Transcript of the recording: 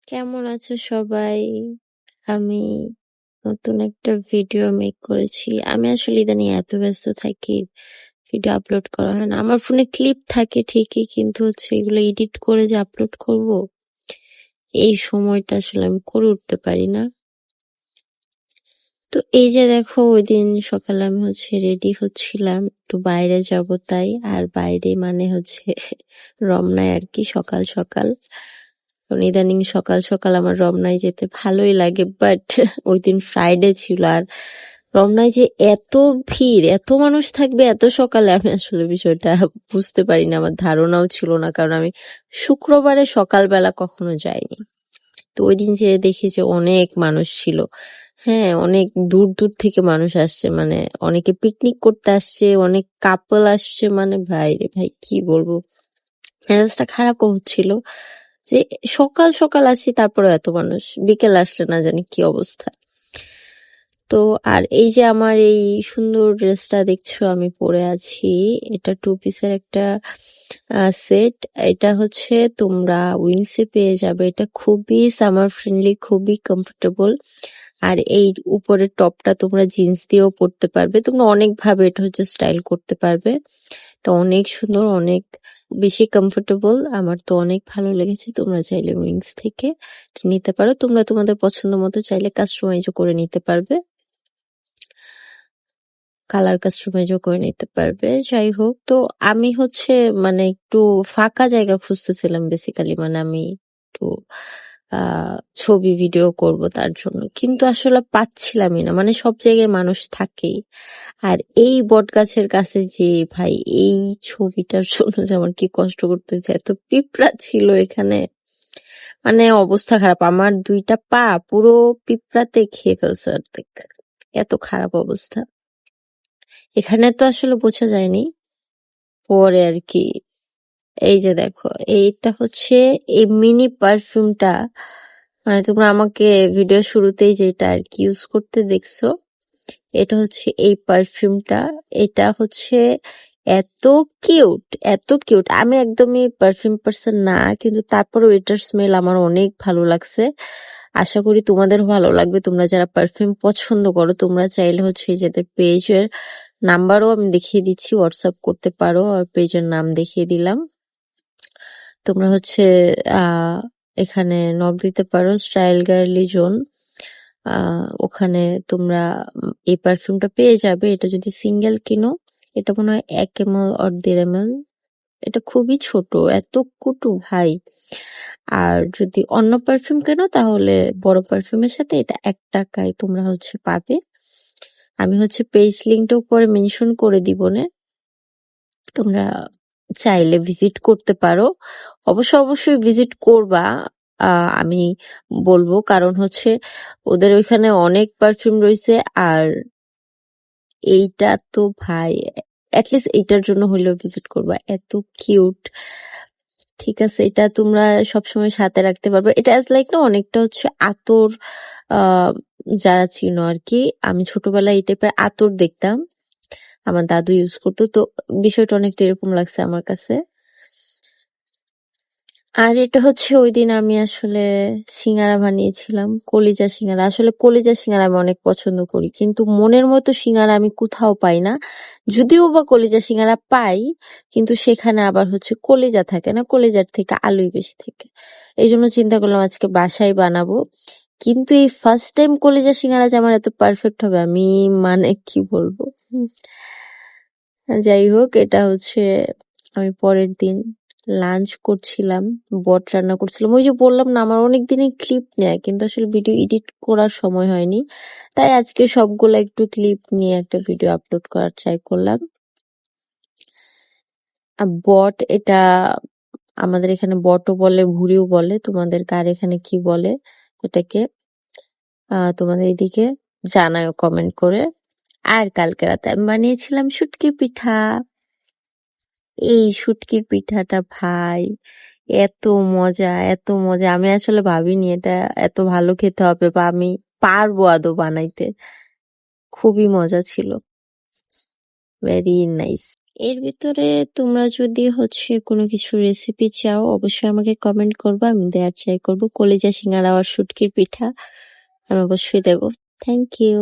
কেমন আছো সবাই? আমি নতুন একটা ভিডিও মেক করেছি। আমি আসলে ইদানিং এত ব্যস্ত থাকি, ভিডিও আপলোড করা হয় না। আমার ফোনে ক্লিপ থাকে ঠিকই, কিন্তু হচ্ছে এগুলো এডিট করে যে আপলোড করব, এই সময়টা আসলে আমি করে উঠতে পারি না। তো এই যে দেখো, ওই দিন সকালে আমি হচ্ছে রেডি হচ্ছিলাম, একটু বাইরে যাব তাই। আর বাইরে মানে হচ্ছে রমনায় আর কি, সকাল সকাল। কারণ ইদানিং সকাল সকাল আমার রমনায় যেতে ভালোই লাগে, বাট ওই দিন ফ্রাইডে ছিল। আর রমনায় যে এত ভিড়, এত মানুষ থাকবে এত সকালে, আমি আসলে বিষয়টা বুঝতে পারি না, আমার ধারণাও ছিল না, কারণ আমি শুক্রবারে সকালবেলা কখনো যাইনি। তো ওই দিন যে দেখি যে অনেক মানুষ ছিল। হ্যাঁ, অনেক দূর দূর থেকে মানুষ আসছে, মানে অনেকে পিকনিক করতে আসছে, অনেক কাপল আসছে, মানে ভাই রে ভাই কি বলবো, মেজাজটা খারাপও হচ্ছিল যে সকাল সকাল আসি তারপরে এত মানুষ, বিকেল আসলে না জানি কি অবস্থা। তো আর এই যে আমার এই সুন্দর ড্রেসটা দেখছো আমি পরে আছি, এটা টু পিসের একটা সেট। এটা হচ্ছে তোমরা উইংসে পেয়ে যাবে। এটা খুবই সামার ফ্রেন্ডলি, খুবই কমফোর্টেবল। আর এই উপরের টপটা তোমরা জিন্স দিয়েও পরতে পারবে, তোমরা অনেক ভাবে এটা হচ্ছে স্টাইল করতে পারবে। এটা অনেক সুন্দর, অনেক বেশি কমফোর্টেবল, আমার তো অনেক ভালো লেগেছে। তোমরা চাইলে উইংস থেকে নিতে পারো, তোমরা তোমাদের পছন্দ মতো চাইলে কাস্টমাইজও করে নিতে পারবে, কালার কাস্টমাইজও করে নিতে পারবে। যাই হোক, তো আমি হচ্ছে মানে একটু ফাঁকা জায়গা খুঁজতেছিলাম বেসিক্যালি, মানে আমি একটু ছবি ভিডিও করব তার জন্য, কিন্তু আসলে পাচ্ছিলামই না, মানে সব জায়গায় মানুষ থাকেই। আর এই বট গাছের কাছে যে ভাই, এই ছবিটার জন্য যে আমার কি কষ্ট করতে হয়েছে, এত পিঁপড়া ছিল এখানে, মানে অবস্থা খারাপ। আমার দুইটা পা পুরো পিঁপড়াতে খেয়ে ফেলছে অর্ধেক, এত খারাপ অবস্থা। এখানে তো আসলে বোঝা যায়নি, পরে আর কি। এই যে দেখো, এইটা হচ্ছে এই মিনি পারফিউমটা, মানে তোমরা আমাকে ভিডিও শুরুতেই যেটা আর কি ইউজ করতে দেখছো, এটা হচ্ছে এই পারফিউমটা। এটা হচ্ছে এত কিউট, এত কিউট। আমি একদমই পারফিউম পার্সন না, কিন্তু তারপরেও এটার স্মেল আমার অনেক ভালো লাগছে। আশা করি তোমাদের ভালো লাগবে। তোমরা যারা পারফিউম পছন্দ করো, তোমরা চাইলে হচ্ছে যাদের পেজের নাম্বারও আমি দেখিয়ে দিচ্ছি, হোয়াটসঅ্যাপ করতে পারো, আর পেজের নাম দেখিয়ে দিলাম। তোমরা হচ্ছে আহ এখানে নক দিতে পারো, স্টাইল গার্লি জোন। ওখানে তোমরা এই পারফিউমটা পেয়ে যাবে। এটা যদি সিঙ্গেল কিনো, এটা মনে হয় 1 ml or 1.5 ml। এটা খুবই ছোট, এত কুটু ভাই। আর যদি অন্য পারফিউম কেনো, তাহলে বড় পারফিউমের সাথে এটা 1 টাকায় তোমরা হচ্ছে পাবে। আমি হচ্ছে পেজ লিঙ্কটাও পরে মেনশন করে দিব নে, তোমরা চাইলে ভিজিট করতে পারো। অবশ্যই ভিজিট করবা, আমি বলবো, কারণ হচ্ছে ওদের ওইখানে অনেক পারফিউম রয়েছে। আর এইটা তো ভাই, অ্যাটলিস্ট এইটার জন্য হলেও ভিজিট করবা, এত কিউট। ঠিক আছে, এটা তোমরা সবসময় সাথে রাখতে পারবে। এটা অ্যাজ লাইক না, অনেকটা হচ্ছে আতর। আহ যারা চিনো আর কি, আমি ছোটবেলায় এই টাইপের আতর দেখতাম, আমার দাদু ইউজ করতো, তো বিষয়টা অনেকটা এরকম লাগছে আমার কাছে। আর এটা হচ্ছে ওই দিন আমি আসলে সিঙ্গারা বানিয়েছিলাম, কলিজা সিঙ্গারা। আসলে কলিজা সিঙ্গারা আমি অনেক পছন্দ করি, কিন্তু মনের মতো সিঙ্গারা আমি কোথাও পাই না। যদিও বা কলিজা সিঙ্গারা পাই, কিন্তু সেখানে আবার হচ্ছে কলিজা থাকে না, কলিজার থেকে আলুই বেশি থাকে। এই জন্য চিন্তা করলাম আজকে বাসায় বানাবো। কিন্তু এই ফার্স্ট টাইম কলিজা সিঙ্গারা যে আমার এত পারফেক্ট হবে, আমি মানে কি বলবো। যাই হোক, এটা হচ্ছে আমি পরের দিন লাঞ্চ করছিলাম, বট রান্না করছিলাম। ওই যে বললাম না, আমার অনেক দিনের ক্লিপ নেয়, কিন্তু আসলে ভিডিও এডিট করার সময় হয়নি, তাই আজকে সবগুলো একটু ক্লিপ নিয়ে একটা ভিডিও আপলোড করার ট্রাই করলাম। বট, এটা আমাদের এখানে বটও বলে, ভুড়িও বলে, তোমাদের কার এখানে কি বলে এটাকে তোমাদের এদিকে জানাও কমেন্ট করে। আর কালকে রাতে আমি বানিয়েছিলাম শুটকি পিঠা। এই শুটকির পিঠাটা ভাই, এত মজা, এত মজা, আমি আসলে ভাবিনি এটা এত ভালো খেতে হবে, বা আমি পারবো আদৌ বানাইতে। খুবই মজা ছিল, ভেরি নাইস। এর ভিতরে তোমরা যদি কোনো কিছু রেসিপি চাও অবশ্যই আমাকে কমেন্ট করবা, আমি দেওয়ার ট্রাই করবো। কলিজা সিঙ্গারা আর শুটকির পিঠা আমি অবশ্যই দেবো। Thank you.